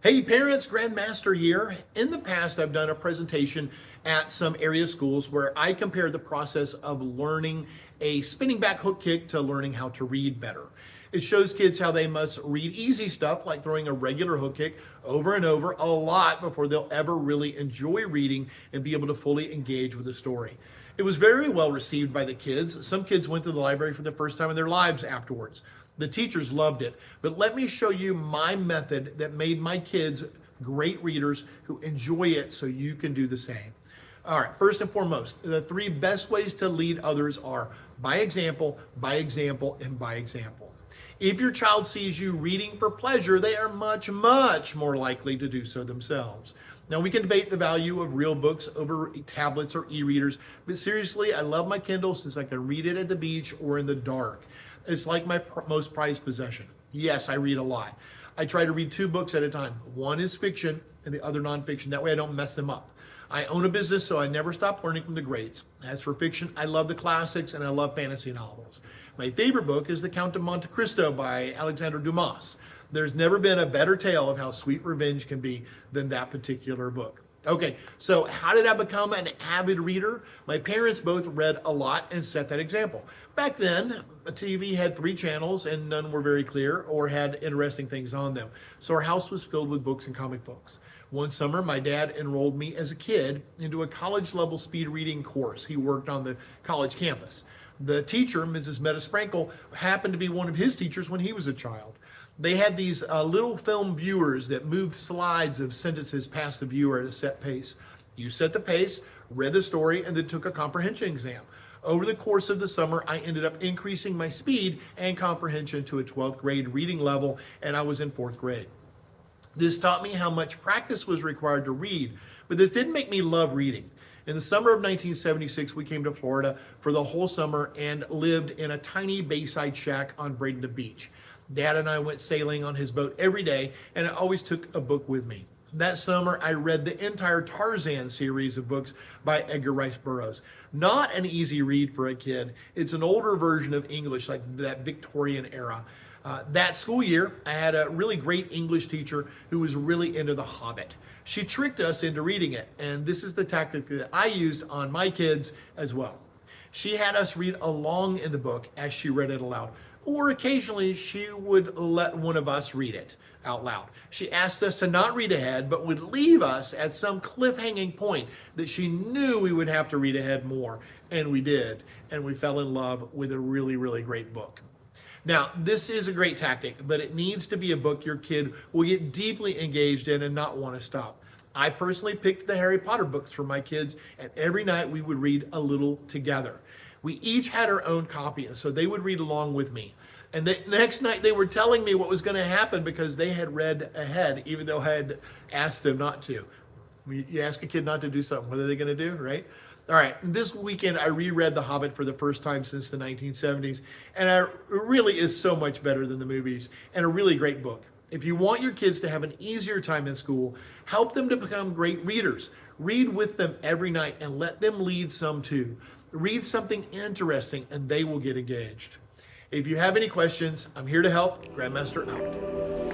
Hey parents, Grandmaster here. In the past, I've done a presentation at some area schools where I compared the process of learning a spinning back hook kick to learning how to read better. It shows kids how they must read easy stuff like throwing a regular hook kick over and over a lot before they'll ever really enjoy reading and be able to fully engage with the story. It was very well received by the kids. Some kids went to the library for the first time in their lives afterwards. The teachers loved it. But let me show you my method that made my kids great readers who enjoy it so you can do the same. All right, first and foremost, the three best ways to lead others are by example, by example, and by example. If your child sees you reading for pleasure, they are much, much more likely to do so themselves. Now, we can debate the value of real books over tablets or e-readers, but seriously, I love my Kindle since I can read it at the beach or in the dark. It's like my most prized possession. Yes, I read a lot. I try to read two books at a time. One is fiction and the other nonfiction. That way I don't mess them up. I own a business, so I never stop learning from the greats. As for fiction, I love the classics and I love fantasy novels. My favorite book is The Count of Monte Cristo by Alexander Dumas. There's never been a better tale of how sweet revenge can be than that particular book. Okay, so how did I become an avid reader? My parents both read a lot and set that example. Back then, a TV had 3 channels and none were very clear or had interesting things on them. So our house was filled with books and comic books. One summer, my dad enrolled me as a kid into a college-level speed reading course. He worked on the college campus. The teacher, Mrs. Meta Sprankle, happened to be one of his teachers when he was a child. They had these little film viewers that moved slides of sentences past the viewer at a set pace. You set the pace, read the story, and then took a comprehension exam. Over the course of the summer, I ended up increasing my speed and comprehension to a 12th grade reading level, and I was in 4th grade. This taught me how much practice was required to read, but this didn't make me love reading. In the summer of 1976, we came to Florida for the whole summer and lived in a tiny bayside shack on Bradenton Beach. Dad and I went sailing on his boat every day, and I always took a book with me. That summer, I read the entire Tarzan series of books by Edgar Rice Burroughs. Not an easy read for a kid. It's an older version of English, like that Victorian era. That school year, I had a really great English teacher who was really into The Hobbit. She tricked us into reading it, and this is the tactic that I used on my kids as well. She had us read along in the book as she read it aloud, or occasionally she would let one of us read it out loud. She asked us to not read ahead, but would leave us at some cliffhanging point that she knew we would have to read ahead more, and we did, and we fell in love with a really, really great book. Now, this is a great tactic, but it needs to be a book your kid will get deeply engaged in and not want to stop. I personally picked the Harry Potter books for my kids, and every night we would read a little together. We each had our own copy, and so they would read along with me. And the next night they were telling me what was going to happen because they had read ahead, even though I had asked them not to. You ask a kid not to do something, what are they going to do, right? All right, this weekend I reread The Hobbit for the first time since the 1970s, and it really is so much better than the movies, and a really great book. If you want your kids to have an easier time in school, help them to become great readers. Read with them every night and let them lead some too. Read something interesting and they will get engaged. If you have any questions, I'm here to help. Grandmaster out.